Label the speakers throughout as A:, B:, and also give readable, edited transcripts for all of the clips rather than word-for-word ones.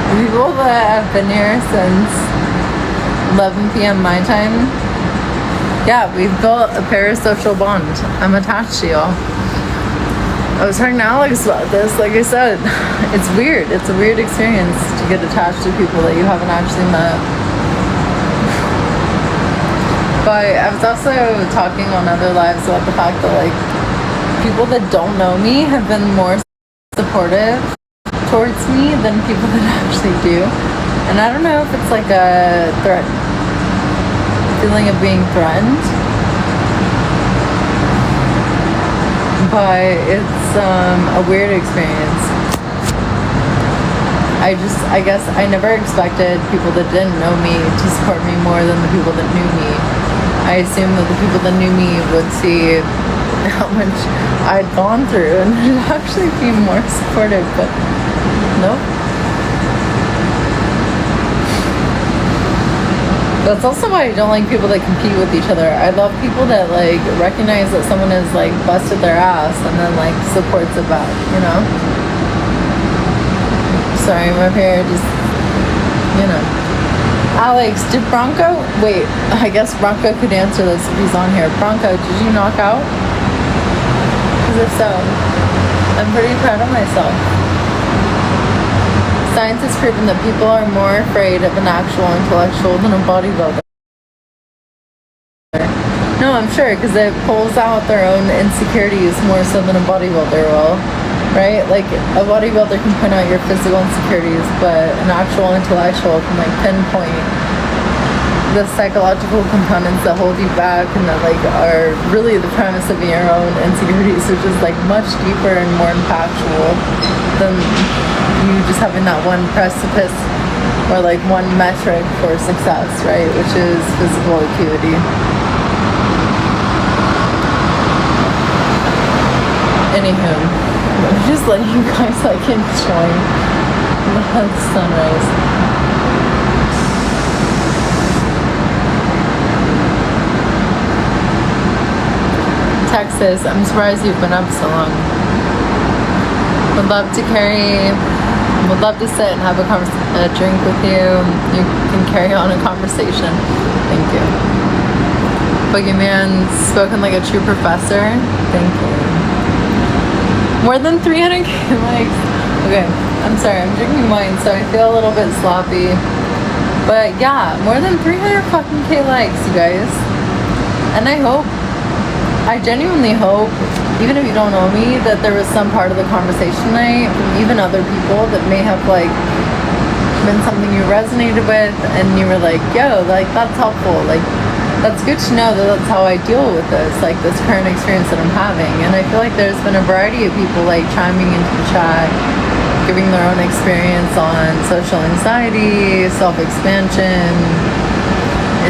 A: People that have been here since 11 p.m. my time, yeah, we've built a parasocial bond. I'm attached to y'all. I was talking to Alex about this. Like I said, it's weird. It's a weird experience to get attached to people that you haven't actually met. But I was also talking on other lives about the fact that, like, people that don't know me have been more supportive towards me than people that actually do. And I don't know if it's like a feeling of being threatened, but it's a weird experience. I guess I never expected people that didn't know me to support me more than the people that knew me. I assumed that the people that knew me would see how much I'd gone through and would actually be more supportive, but nope. That's also why I don't like people that compete with each other. I love people that, like, recognize that someone has, like, busted their ass and then, like, supports it back, you know? Sorry, I'm up here just, you know. Alex, did Bronco... Wait, I guess Bronco could answer this if he's on here. Bronco, did you knock out? Because if so, I'm pretty proud of myself. Science has proven that people are more afraid of an actual intellectual than a bodybuilder. No, I'm sure, because it pulls out their own insecurities more so than a bodybuilder will, right? Like, a bodybuilder can point out your physical insecurities, but an actual intellectual can, like, pinpoint the psychological components that hold you back and that, like, are really the premise of your own insecurities, which is, like, much deeper and more impactful than you just having that one precipice or, like, one metric for success, right? Which is physical acuity. Anywho, I'm just letting you guys, like, enjoy the sunrise. Texas, I'm surprised you've been up so long. Would love to sit and have a drink with you. You can carry on a conversation. Thank you. Boogeyman, spoken like a true professor. Thank you. More than 300k likes. Okay, I'm sorry, I'm drinking wine, so I feel a little bit sloppy. But yeah, more than 300 fucking k likes, you guys. And I genuinely hope, even if you don't know me, that there was some part of the conversation tonight from even other people that may have, like, been something you resonated with and you were like, yo, like, that's helpful. Like, that's good to know that that's how I deal with this, like, this current experience that I'm having. And I feel like there's been a variety of people, like, chiming into the chat, giving their own experience on social anxiety, self-expansion,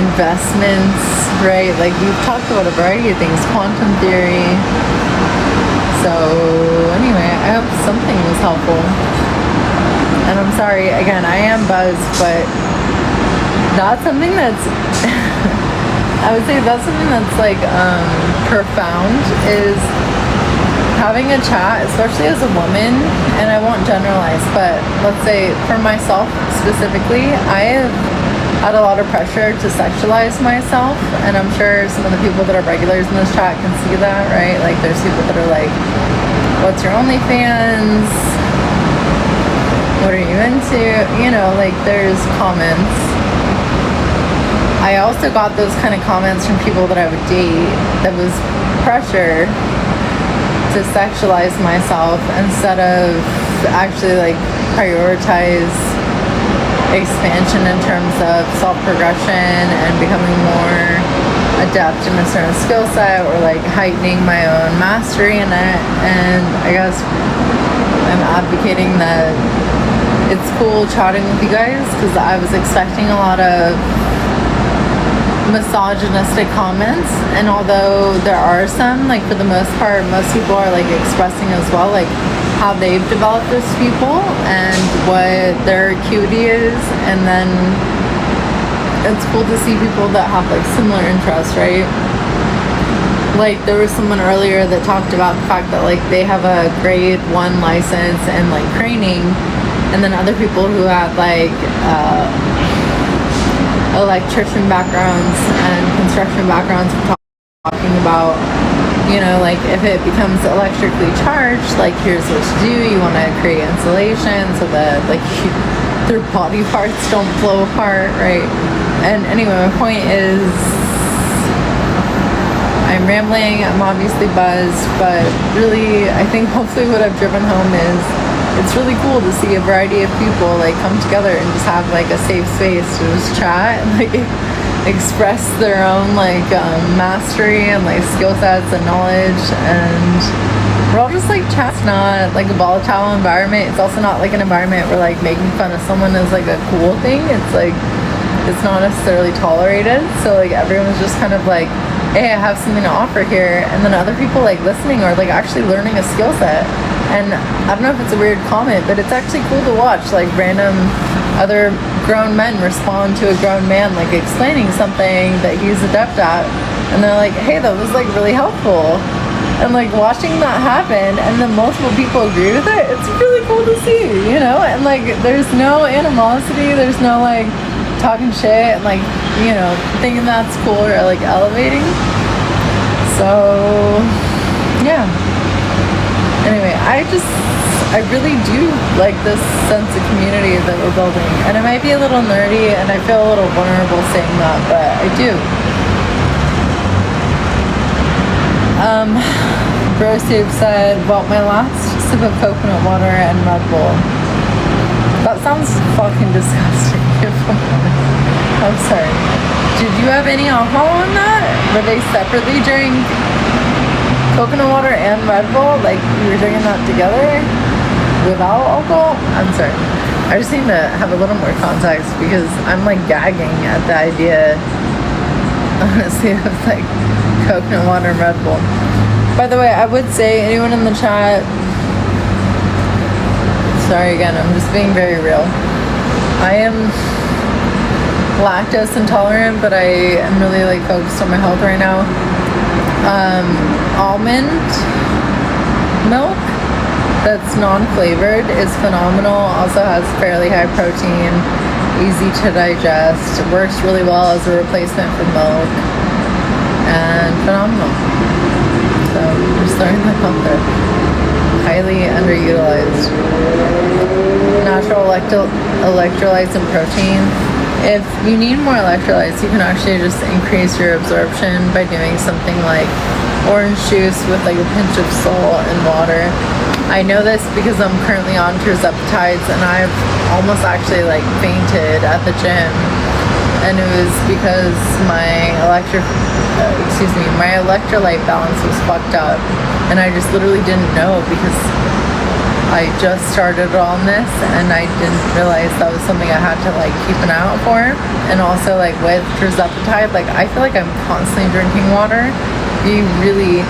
A: investments, right? Like, we've talked about a variety of things, quantum theory. So anyway, I hope something was helpful. And I'm sorry, again, I am buzzed, but that's something that's I would say that's something that's, like, profound, is having a chat, especially as a woman, and I won't generalize, but let's say for myself specifically, I have had a lot of pressure to sexualize myself, and I'm sure some of the people that are regulars in this chat can see that, right? Like, there's people that are like, what's your OnlyFans? What are you into? You know, like, there's comments. I also got those kind of comments from people that I would date that was pressure to sexualize myself instead of actually, like, prioritize expansion in terms of self-progression and becoming more adept in a certain skill set, or, like, heightening my own mastery in it. And I guess I'm advocating that it's cool chatting with you guys, because I was expecting a lot of misogynistic comments, and although there are some, like, for the most part, most people are, like, expressing as well, like, how they've developed as people and what their acuity is. And then it's cool to see people that have, like, similar interests, right? Like, there was someone earlier that talked about the fact that, like, they have a grade 1 license and, like, training, And then other people who have like electrician backgrounds and construction backgrounds are talking about, you know, like if it becomes electrically charged, like here's what to do. You want to create insulation so that like their body parts don't blow apart, right? And anyway, my point is, I'm rambling, I'm obviously buzzed, but really, I think hopefully what I've driven home is it's really cool to see a variety of people like come together and just have like a safe space to just chat and like express their own like mastery and like skill sets and knowledge, and we're all just like chat. It's not like a volatile environment. It's also not like an environment where like making fun of someone is like a cool thing. It's like it's not necessarily tolerated. So like everyone's just kind of like, hey, I have something to offer here, and then other people like listening or like actually learning a skill set. And I don't know if it's a weird comment, but it's actually cool to watch like random other grown men respond to a grown man like explaining something that he's adept at, and they're like, hey, that was like really helpful. And like watching that happen and then multiple people agree with it, it's really cool to see, you know? And like there's no animosity, there's no like talking shit and like, you know, thinking that's cool or like elevating. So yeah, anyway, I really do like this sense of community that we're building, and it might be a little nerdy and I feel a little vulnerable saying that, but I do. Bro Steve said, well, my last sip of coconut water and Red Bull. That sounds fucking disgusting, if I'm honest. I'm sorry. Did you have any alcohol in that? Were they separately drink coconut water and Red Bull? Like you were drinking that together without alcohol? I'm sorry. I just need to have a little more context because I'm like gagging at the idea, honestly, of like coconut water and Red Bull. By the way, I would say anyone in the chat, sorry again, I'm just being very real. I am lactose intolerant, but I am really like focused on my health right now. Almond milk that's non-flavored is phenomenal. Also has fairly high protein, easy to digest, works really well as a replacement for milk, and phenomenal. So just throwing that out there. Highly underutilized. Natural electrolytes and protein. If you need more electrolytes, you can actually just increase your absorption by doing something like orange juice with like a pinch of salt and water. I know this because I'm currently on tirzepatides and I've almost actually like fainted at the gym, and it was because my electrolyte balance was fucked up, and I just literally didn't know because I just started on this and I didn't realize that was something I had to like keep an eye out for. And also like with tirzepatide, like I feel like I'm constantly drinking water. You really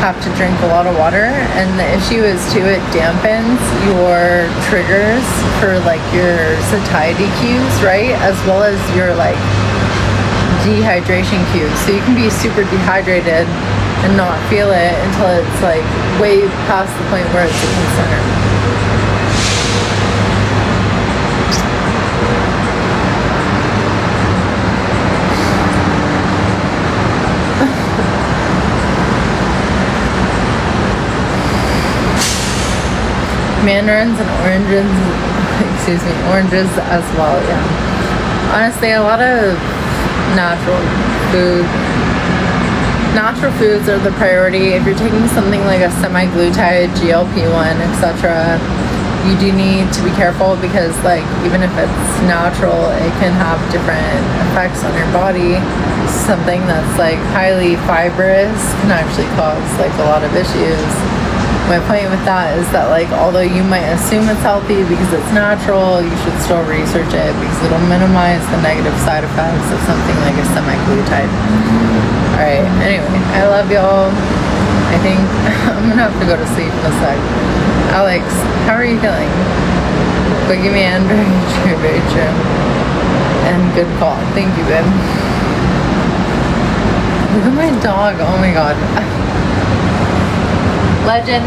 A: have to drink a lot of water, and the issue is too, it dampens your triggers for like your satiety cues, right, as well as your like dehydration cues. So you can be super dehydrated and not feel it until it's like way past the point where it's a concern. Mandarins and oranges as well, yeah. Honestly, a lot of natural foods are the priority. If you're taking something like a semi-glutide, GLP-1, etc., you do need to be careful because like even if it's natural, it can have different effects on your body. Something that's like highly fibrous can actually cause like a lot of issues. My point with that is that like although you might assume it's healthy because it's natural, you should still research it because it'll minimize the negative side effects of something like a semi-glutide. Alright, anyway, I love y'all. I think I'm gonna have to go to sleep in a sec. Alex, how are you feeling? Boogeyman, very true, very true. And good call. Thank you, babe. Look at my dog. Oh my god. Legend.